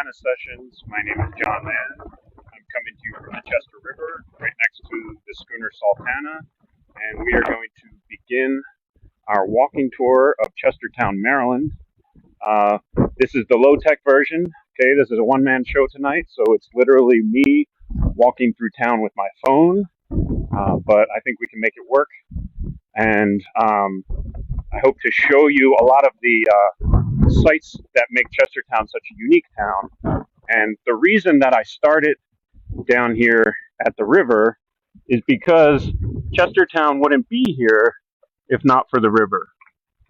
Sultana sessions. My name is John Mann. I'm coming to you from the Chester River, right next to the schooner Sultana, and we are going to begin our walking tour of Chestertown, Maryland. This is the low-tech version. Okay, this is a one-man show tonight, so it's literally me walking through town with my phone, but I think we can make it work, and I hope to show you a lot of the sites that make Chestertown such a unique town. And the reason that I started down here at the river is because Chestertown wouldn't be here if not for the river.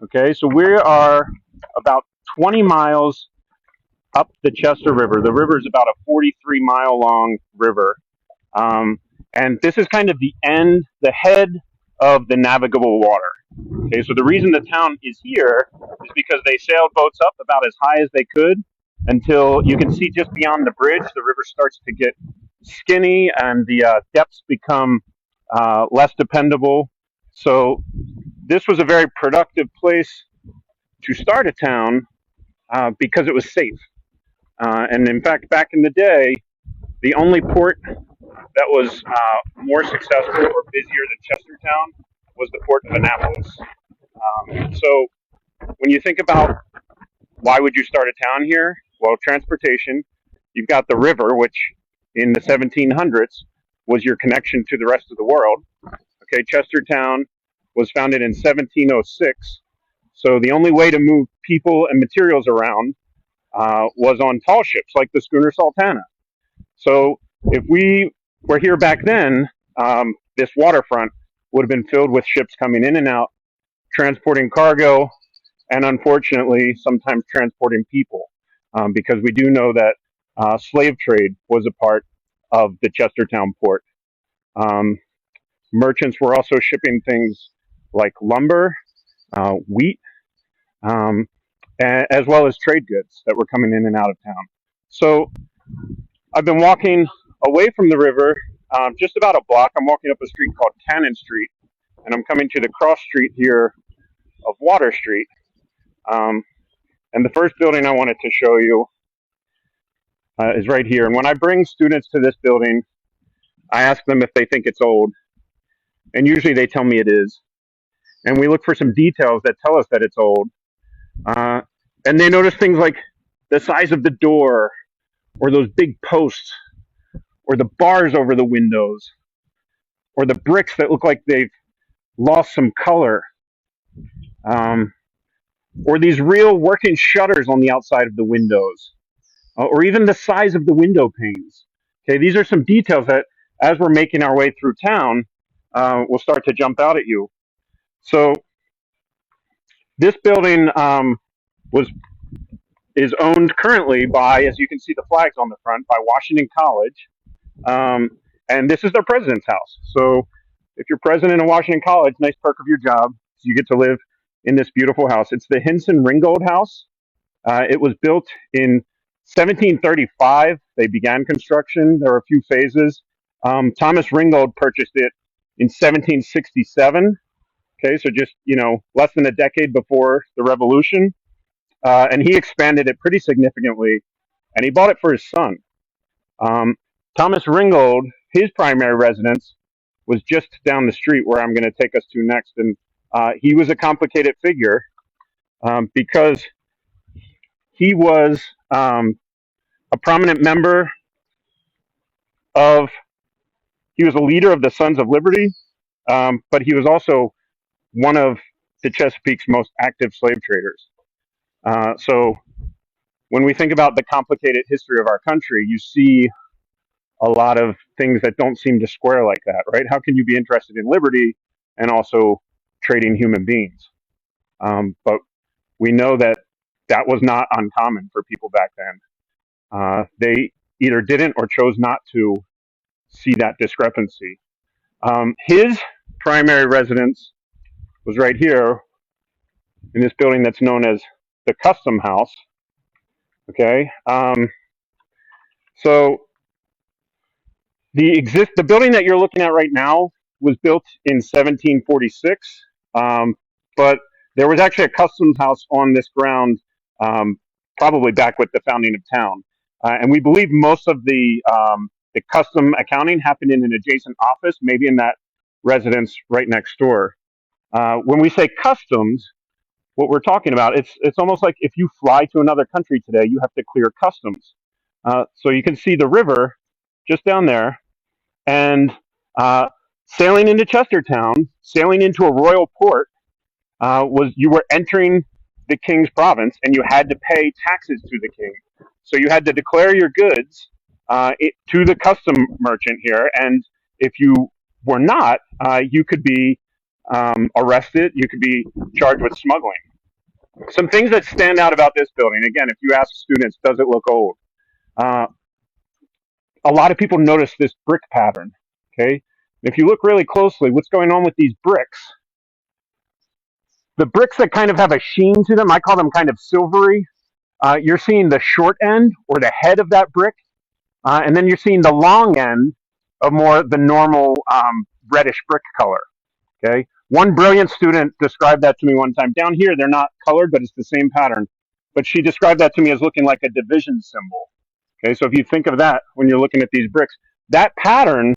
Okay, so we are about 20 miles up the Chester River. The river is about a 43-mile long river. And this is kind of the head of the navigable water. Okay, so the reason the town is here is because they sailed boats up about as high as they could until you can see just beyond the bridge, the river starts to get skinny and the depths become less dependable. So this was a very productive place to start a town because it was safe. And in fact, back in the day, the only port that was more successful or busier than Chestertown was the port of Annapolis. So when you think about why would you start a town here? Well, transportation. You've got the river, which in the 1700s was your connection to the rest of the world. Okay, Chestertown was founded in 1706. So the only way to move people and materials around was on tall ships like the schooner Sultana. So if we were here back then, this waterfront would have been filled with ships coming in and out, transporting cargo, and unfortunately, sometimes transporting people, because we do know that slave trade was a part of the Chestertown port. Merchants were also shipping things like lumber, wheat, as well as trade goods that were coming in and out of town. So I've been walking away from the river just about a block. I'm walking up a street called Cannon Street, and I'm coming to the cross street here of Water Street. And the first building I wanted to show you is right here. And when I bring students to this building, I ask them if they think it's old. And usually they tell me it is. And we look for some details that tell us that it's old. And they notice things like the size of the door, or those big posts, or the bars over the windows, or the bricks that look like they've lost some color, or these real working shutters on the outside of the windows, or even the size of the window panes. Okay, these are some details that, as we're making our way through town, will start to jump out at you. So this building is owned currently by, as you can see the flags on the front, by Washington College. And this is their president's house. So if you're president of Washington College, nice perk of your job, you get to live in this beautiful house. It's the Ringold house. It was built in 1735. They began construction. There were a few phases. Thomas Ringold purchased it in 1767. Okay, so just, less than a decade before the Revolution. And he expanded it pretty significantly, and he bought it for his son. Thomas Ringold, his primary residence was just down the street where I'm going to take us to next. And he was a complicated figure because he was a prominent member he was a leader of the Sons of Liberty, but he was also one of the Chesapeake's most active slave traders. So when we think about the complicated history of our country, you see a lot of things that don't seem to square like that, right? How can you be interested in liberty and also trading human beings? But we know that that was not uncommon for people back then. They either didn't or chose not to see that discrepancy. His primary residence was right here in this building that's known as the Custom House. Okay, so the building that you're looking at right now was built in 1746, but there was actually a customs house on this ground, probably back with the founding of town. And we believe most of the custom accounting happened in an adjacent office, maybe in that residence right next door. When we say customs, what we're talking about, it's almost like if you fly to another country today, you have to clear customs. So you can see the river just down there, and sailing into Chestertown, sailing into a royal port, was you were entering the king's province, and you had to pay taxes to the king. So you had to declare your goods to the custom merchant here, and if you were not, you could be arrested. You could be charged with smuggling. Some things that stand out about this building. Again, if you ask students, does it look old? Uh, a lot of people notice this brick pattern. Okay, if you look really closely, what's going on with these bricks? The bricks that kind of have a sheen to them, I call them kind of silvery. You're seeing the short end or the head of that brick, and then you're seeing the long end of more the normal reddish brick color. Okay, one brilliant student described that to me one time. Down here, they're not colored, but it's the same pattern. But she described that to me as looking like a division symbol. Okay, so if you think of that when you're looking at these bricks, that pattern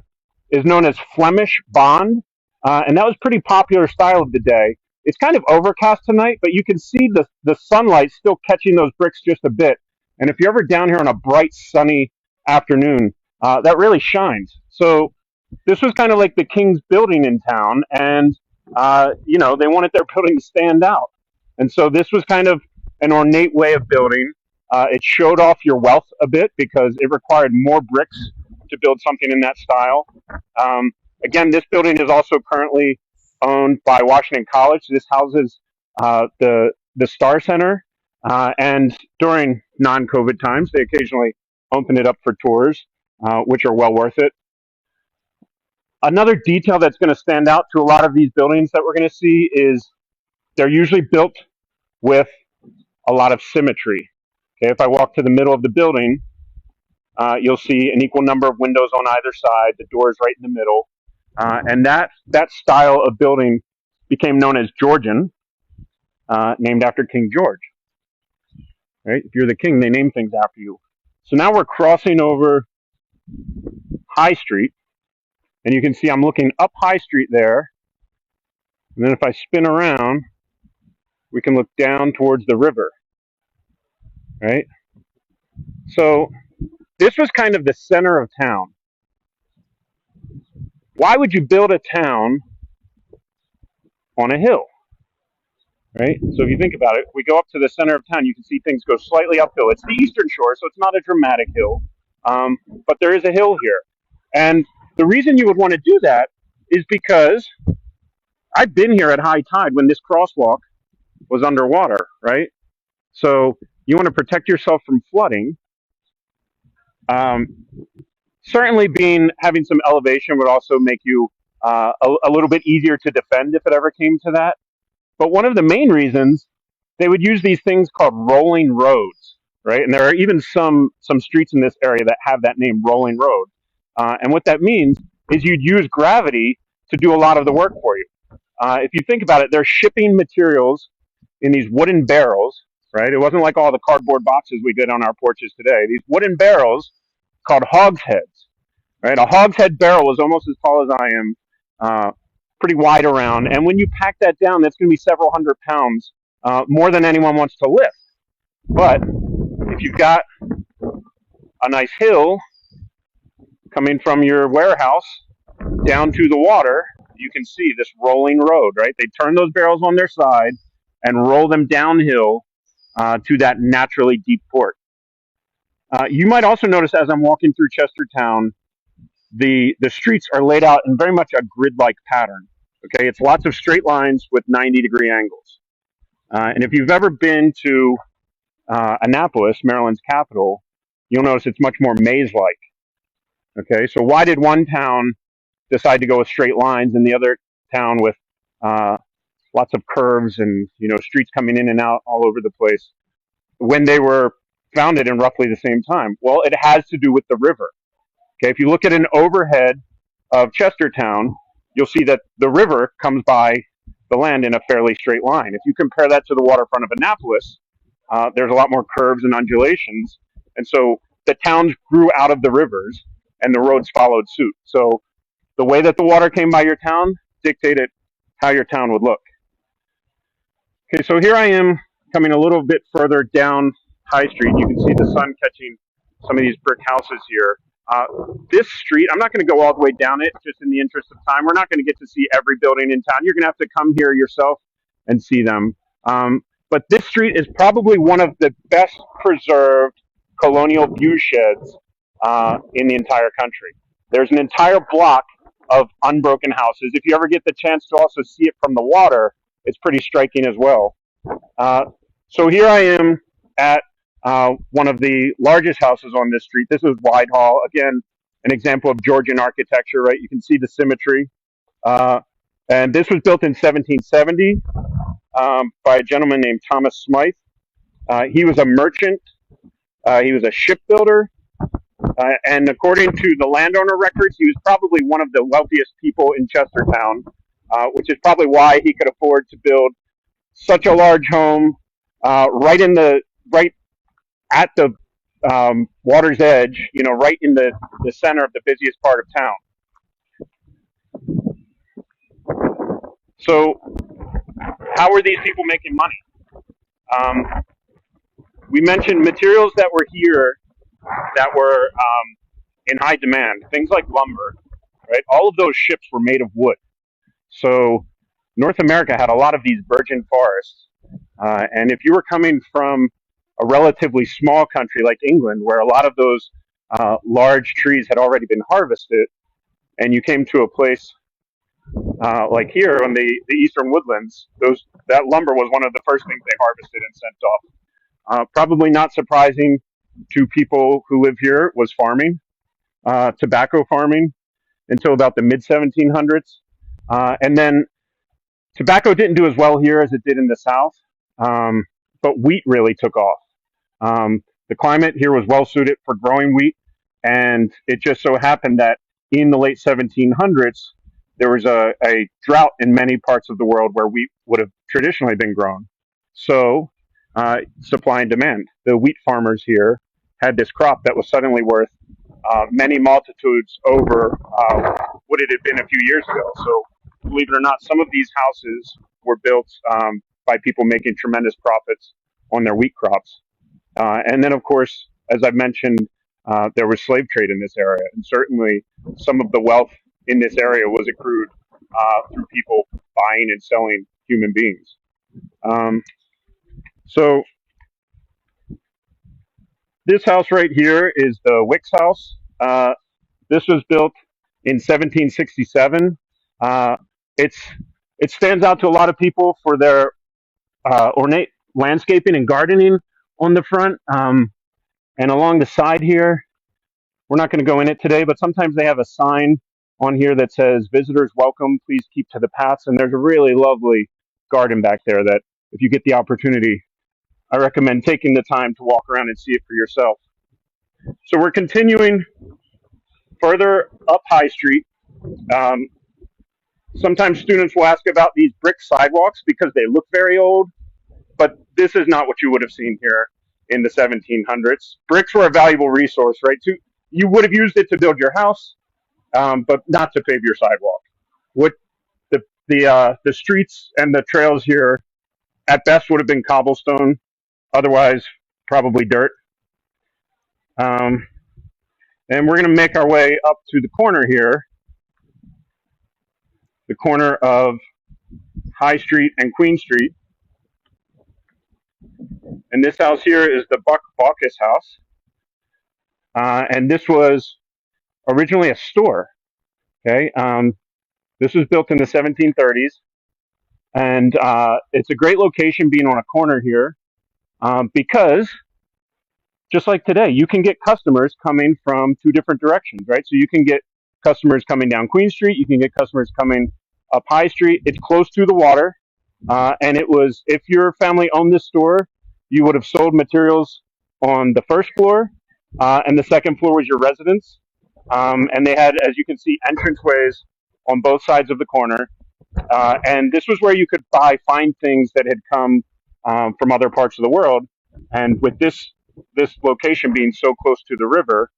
is known as Flemish bond, and that was pretty popular style of the day. It's kind of overcast tonight, but you can see the sunlight still catching those bricks just a bit. And if you're ever down here on a bright, sunny afternoon, that really shines. So this was kind of like the king's building in town, and they wanted their building to stand out. And so this was kind of an ornate way of building. It showed off your wealth a bit because it required more bricks to build something in that style. Again, this building is also currently owned by Washington College. This houses the Star Center, and during non-COVID times, they occasionally open it up for tours, which are well worth it. Another detail that's going to stand out to a lot of these buildings that we're going to see is they're usually built with a lot of symmetry. Okay, if I walk to the middle of the building, you'll see an equal number of windows on either side, the doors right in the middle, and that style of building became known as Georgian, named after King George. Right? If you're the king, they name things after you. So now we're crossing over High Street, and you can see I'm looking up High Street there, and then if I spin around, we can look down towards the river. Right? So this was kind of the center of town. Why would you build a town on a hill? Right? So if you think about it, we go up to the center of town, you can see things go slightly uphill. It's the eastern shore, so it's not a dramatic hill, but there is a hill here. And the reason you would want to do that is because I've been here at high tide when this crosswalk was underwater, right? So you want to protect yourself from flooding. Certainly having some elevation would also make you a little bit easier to defend if it ever came to that. But one of the main reasons, they would use these things called rolling roads, right? And there are even some streets in this area that have that name, Rolling Road. And what that means is you'd use gravity to do a lot of the work for you. If you think about it, they're shipping materials in these wooden barrels, right? It wasn't like all the cardboard boxes we get on our porches today. These wooden barrels called hogsheads, right? A hogshead barrel was almost as tall as I am, pretty wide around. And when you pack that down, that's going to be several hundred pounds, more than anyone wants to lift. But if you've got a nice hill coming from your warehouse down to the water, you can see this rolling road, right? They turn those barrels on their side and roll them downhill to that naturally deep port. You might also notice as I'm walking through Chestertown, the streets are laid out in very much a grid-like pattern. Okay, it's lots of straight lines with 90-degree angles. And if you've ever been to Annapolis, Maryland's capital, you'll notice it's much more maze-like. Okay, so why did one town decide to go with straight lines and the other town with lots of curves and streets coming in and out all over the place when they were founded in roughly the same time? Well, it has to do with the river. Okay, if you look at an overhead of Chestertown, you'll see that the river comes by the land in a fairly straight line. If you compare that to the waterfront of Annapolis, there's a lot more curves and undulations. And so the towns grew out of the rivers and the roads followed suit. So the way that the water came by your town dictated how your town would look. Okay, so here I am coming a little bit further down High Street. You can see the sun catching some of these brick houses here. This street, I'm not going to go all the way down it, just in the interest of time. We're not going to get to see every building in town. You're going to have to come here yourself and see them. But this street is probably one of the best preserved colonial view sheds in the entire country. There's an entire block of unbroken houses. If you ever get the chance to also see it from the water, it's pretty striking as well. So here I am at one of the largest houses on this street. This is Whitehall. Again, an example of Georgian architecture, right? You can see the symmetry. And this was built in 1770 by a gentleman named Thomas Smythe. He was a merchant. He was a shipbuilder. And according to the landowner records, he was probably one of the wealthiest people in Chestertown, which is probably why he could afford to build such a large home right at the water's edge, right in the center of the busiest part of town. So how were these people making money? We mentioned materials that were here that were in high demand, things like lumber, right? All of those ships were made of wood. So North America had a lot of these virgin forests. And if you were coming from a relatively small country like England, where a lot of those large trees had already been harvested, and you came to a place like here on the eastern woodlands, that lumber was one of the first things they harvested and sent off. Probably not surprising to people who live here was farming, tobacco farming, until about the mid-1700s. And then tobacco didn't do as well here as it did in the South, but wheat really took off. The climate here was well suited for growing wheat, and it just so happened that in the late 1700s, there was a drought in many parts of the world where wheat would have traditionally been grown. So supply and demand. The wheat farmers here had this crop that was suddenly worth many multitudes over what it had been a few years ago. So believe it or not, some of these houses were built by people making tremendous profits on their wheat crops. And then, of course, as I mentioned, there was slave trade in this area. And certainly some of the wealth in this area was accrued through people buying and selling human beings. So this house right here is the Wix House. This was built in 1767. It stands out to a lot of people for their ornate landscaping and gardening on the front. And along the side here, we're not going to go in it today, but sometimes they have a sign on here that says, "Visitors welcome, please keep to the paths." And there's a really lovely garden back there that if you get the opportunity, I recommend taking the time to walk around and see it for yourself. So we're continuing further up High Street. Sometimes students will ask about these brick sidewalks because they look very old, but this is not what you would have seen here in the 1700s. Bricks were a valuable resource, right? You would have used it to build your house, but not to pave your sidewalk. What the streets and the trails here at best would have been cobblestone, otherwise probably dirt. And we're going to make our way up to the corner here, the corner of High Street and Queen Street. And this house here is the Baucus House. And this was originally a store. Okay, this was built in the 1730s, and it's a great location being on a corner here because just like today, you can get customers coming from two different directions, right? So you can get customers coming down Queen Street, you can get customers coming up High Street. It's close to the water, and it was, if your family owned this store, you would have sold materials on the first floor, and the second floor was your residence. And they had, as you can see, entranceways on both sides of the corner. And this was where you could buy fine things that had come from other parts of the world. And with this this location being so close to the river,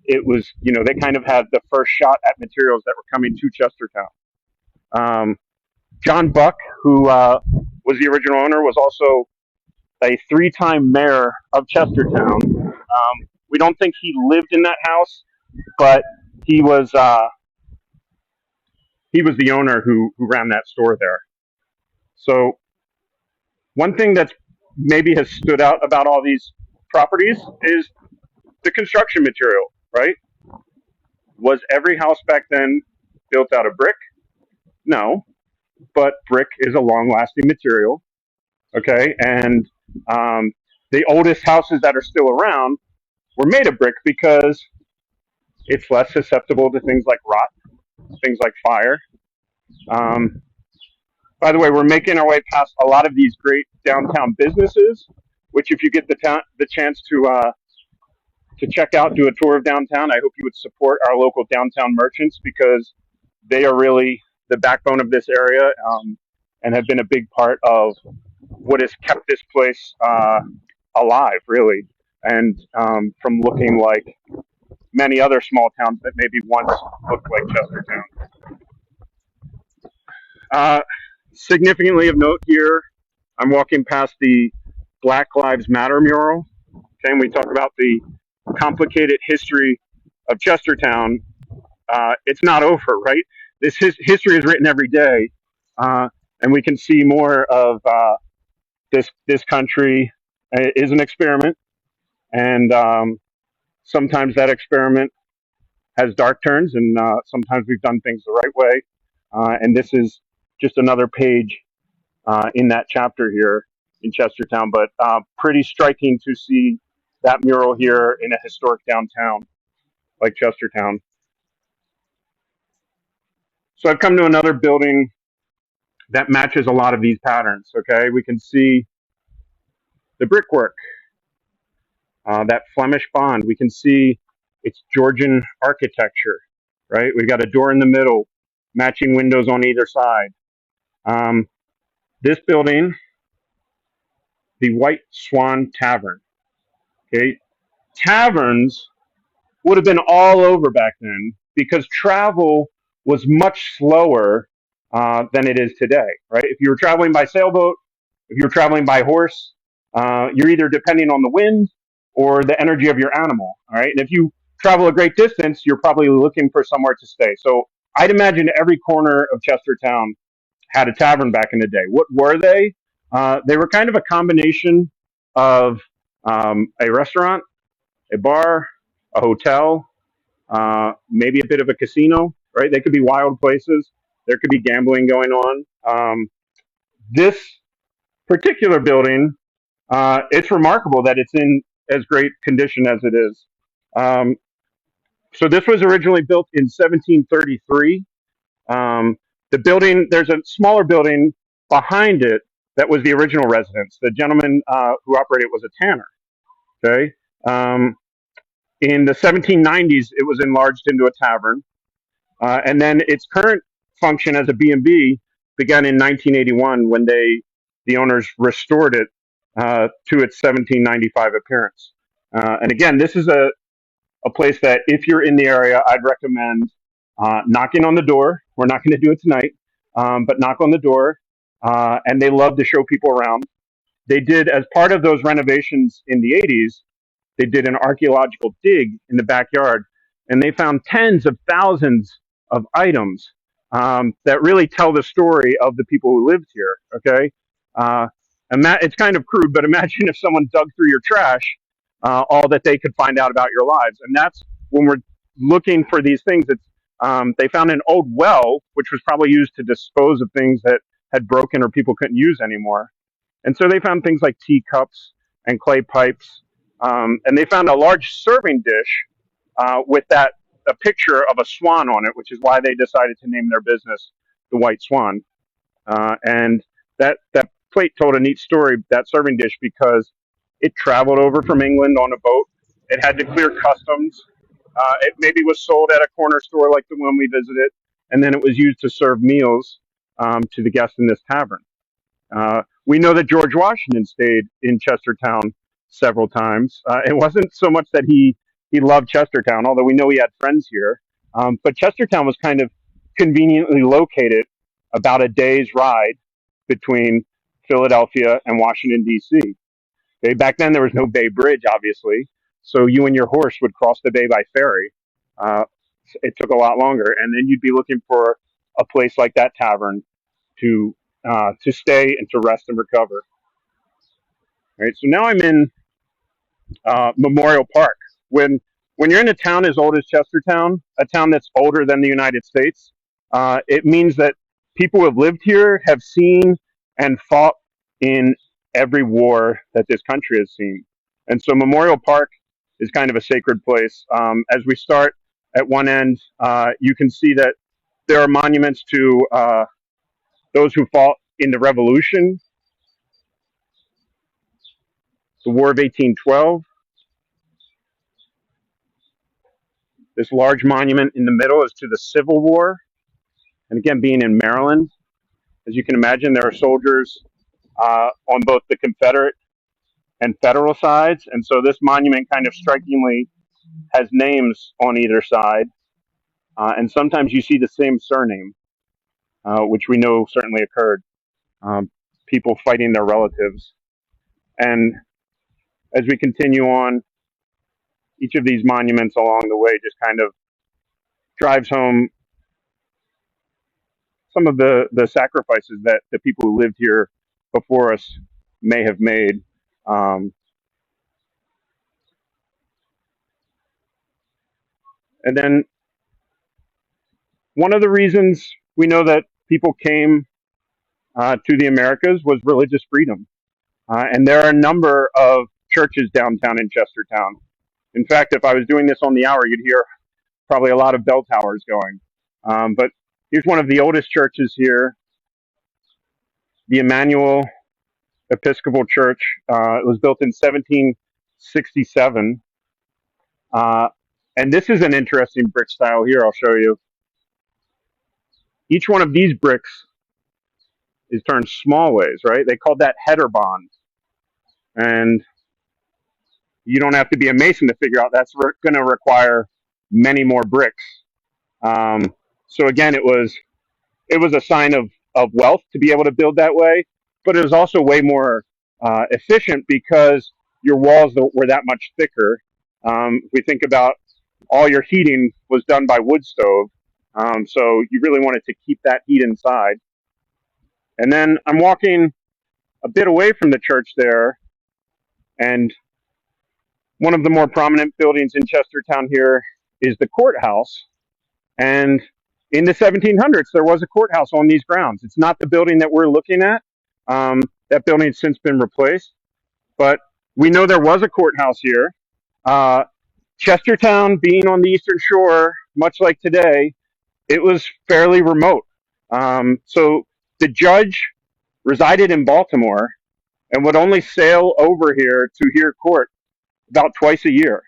it was, they kind of had the first shot at materials that were coming to Chestertown. John Buck, who was the original owner, was also a three-time mayor of Chestertown. We don't think he lived in that house, but he was the owner who ran that store there. So one thing that's maybe has stood out about all these properties is the construction material, right? Was every house back then built out of brick? No, but brick is a long-lasting material, okay? And the oldest houses that are still around were made of brick because it's less susceptible to things like rot, things like fire. By the way, we're making our way past a lot of these great downtown businesses, which if you get the chance to check out, do a tour of downtown, I hope you would support our local downtown merchants because they are really the backbone of this area and have been a big part of what has kept this place alive, really, and from looking like many other small towns that maybe once looked like Chestertown. Significantly of note here, I'm walking past the Black Lives Matter mural. Okay, and we talk about the complicated history of Chestertown. It's not over, right? This history is written every day, and we can see more of this country is an experiment, and sometimes that experiment has dark turns, and sometimes we've done things the right way, and this is just another page in that chapter here in Chestertown, but pretty striking to see that mural here in a historic downtown like Chestertown. So I've come to another building that matches a lot of these patterns, okay? We can see the brickwork, that Flemish bond. We can see it's Georgian architecture, right? We've got a door in the middle, matching windows on either side. This building, the White Swan Tavern, okay? Taverns would have been all over back then because travel was much slower than it is today, right? If you were traveling by sailboat, if you were traveling by horse, you're either depending on the wind or the energy of your animal, all right? And if you travel a great distance, you're probably looking for somewhere to stay. So I'd imagine every corner of Chestertown had a tavern back in the day. What were they? They were kind of a combination of a restaurant, a bar, a hotel, maybe a bit of a casino, right? They could be wild places. There could be gambling going on. This particular building, it's remarkable that it's in as great condition as it is. So this was originally built in 1733. The building, there's a smaller building behind it that was the original residence. The gentleman who operated it was a tanner. Okay. In the 1790s, it was enlarged into a tavern, and then its current function as a B&B began in 1981 when the owners restored it to its 1795 appearance. And again, this is a place that if you're in the area, I'd recommend knocking on the door. We're not going to do it tonight, but knock on the door. And they love to show people around. They did, as part of those renovations in the 80s, they did an archaeological dig in the backyard, and they found tens of thousands of items that really tell the story of the people who lived here, okay? It's kind of crude, but imagine if someone dug through your trash, all that they could find out about your lives. And that's when we're looking for these things. They found an old well, which was probably used to dispose of things that had broken or people couldn't use anymore. And so they found things like teacups and clay pipes. And they found a large serving dish with a picture of a swan on it, which is why they decided to name their business the White Swan. And that plate told a neat story, that serving dish, because it traveled over from England on a boat. It had to clear customs. It maybe was sold at a corner store like the one we visited, and then it was used to serve meals to the guests in this tavern. We know that George Washington stayed in Chestertown several times. It wasn't so much that he loved Chestertown, although we know he had friends here. But Chestertown was kind of conveniently located about a day's ride between Philadelphia and Washington, D.C. Okay, back then there was no Bay Bridge, obviously, so you and your horse would cross the bay by ferry. Uh, it took a lot longer, and then you'd be looking for a place like that tavern to stay and to rest and recover. Right. So now I'm in Memorial Park. When you're in a town as old as Chestertown, a town that's older than the United States, it means that people who have lived here have seen and fought in every war that this country has seen. And so Memorial Park is kind of a sacred place. As we start at one end, you can see that there are monuments to those who fought in the Revolution, the War of 1812. This large monument in the middle is to the Civil War. And again, being in Maryland, as you can imagine, there are soldiers on both the Confederate and Federal sides. And so this monument kind of strikingly has names on either side. And sometimes you see the same surname, which we know certainly occurred. People fighting their relatives. And as we continue on, each of these monuments along the way just kind of drives home some of the sacrifices that the people who lived here before us may have made. And then one of the reasons we know that people came to the Americas was religious freedom. And there are a number of churches downtown in Chestertown. In fact, if I was doing this on the hour, you'd hear probably a lot of bell towers going. But here's one of the oldest churches here, the Emmanuel Episcopal Church. It was built in 1767. And this is an interesting brick style here, I'll show you. Each one of these bricks is turned small ways, right? They called that header bond. And you don't have to be a mason to figure out that's going to require many more bricks. So again, it was a sign of wealth to be able to build that way, but it was also way more efficient because your walls were that much thicker. If we think about all your heating was done by wood stove, so you really wanted to keep that heat inside. And then I'm walking a bit away from the church there, and one of the more prominent buildings in Chestertown here is the courthouse. And in the 1700s, there was a courthouse on these grounds. It's not the building that we're looking at. That building has since been replaced. But we know there was a courthouse here. Chestertown, being on the Eastern Shore, much like today, it was fairly remote. So the judge resided in Baltimore and would only sail over here to hear court about twice a year.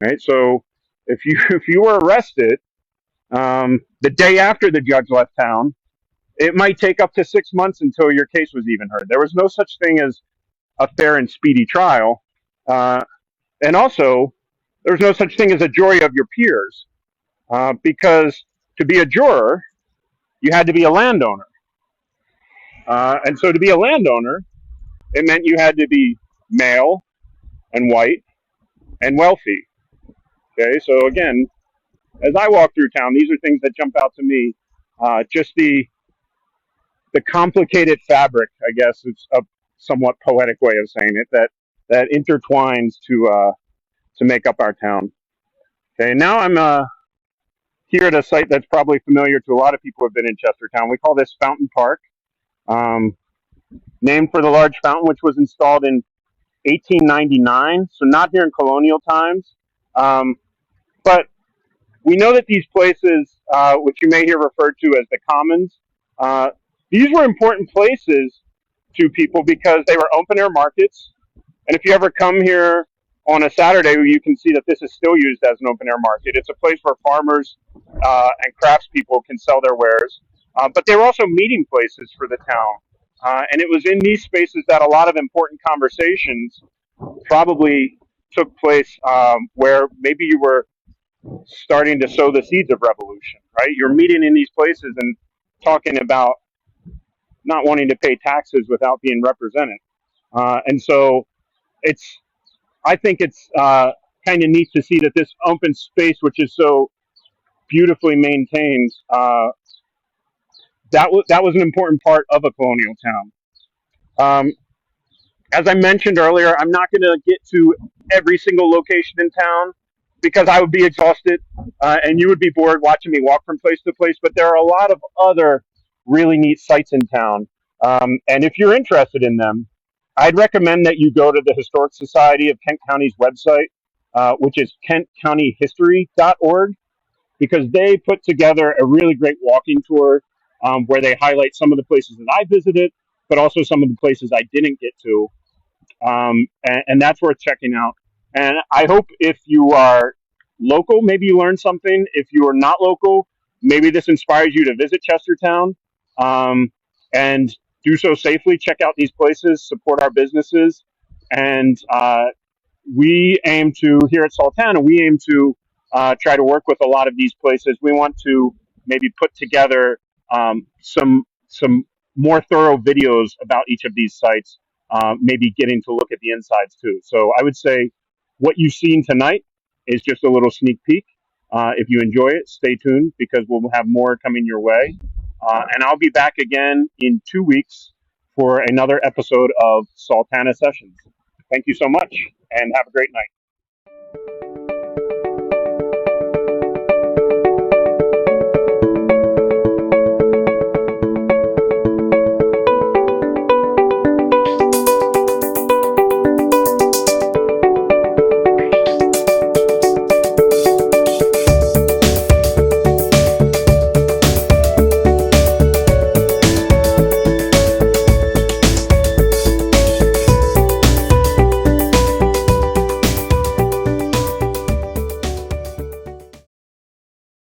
Right? So if you were arrested the day after the judge left town, it might take up to 6 months until your case was even heard. There was no such thing as a fair and speedy trial. And also, there was no such thing as a jury of your peers, because to be a juror, you had to be a landowner. And so to be a landowner, it meant you had to be male and white and wealthy. Okay, so again, as I walk through town, these are things that jump out to me. Just the complicated fabric, I guess, it's a somewhat poetic way of saying it, that intertwines to make up our town. Okay, now I'm here at a site that's probably familiar to a lot of people who have been in Chestertown. We call this Fountain Park, named for the large fountain which was installed in 1899, so not here in colonial times. But we know that these places, which you may hear referred to as the commons, these were important places to people because they were open-air markets. And if you ever come here on a Saturday, you can see that this is still used as an open-air market. It's a place where farmers and craftspeople can sell their wares. But they were also meeting places for the town. And it was in these spaces that a lot of important conversations probably took place where maybe you were starting to sow the seeds of revolution, right? You're meeting in these places and talking about not wanting to pay taxes without being represented. And so it's, I think it's kind of neat to see that this open space, which is so beautifully maintained, that was an important part of a colonial town. Um, as I mentioned earlier, I'm not going to get to every single location in town because I would be exhausted and you would be bored watching me walk from place to place. But there are a lot of other really neat sites in town. And if you're interested in them, I'd recommend that you go to the Historic Society of Kent County's website, which is kentcountyhistory.org, because they put together a really great walking tour where they highlight some of the places that I visited, but also some of the places I didn't get to, and that's worth checking out. And I hope if you are local, maybe you learn something. If you are not local, maybe this inspires you to visit Chestertown and do so safely. Check out these places, support our businesses, and we aim to, here at Sultana, we aim to try to work with a lot of these places. We want to maybe put together some more thorough videos about each of these sites, maybe getting to look at the insides too. So I would say what you've seen tonight is just a little sneak peek. If you enjoy it, stay tuned because we'll have more coming your way. And I'll be back again in 2 weeks for another episode of Sultana Sessions. Thank you so much and have a great night.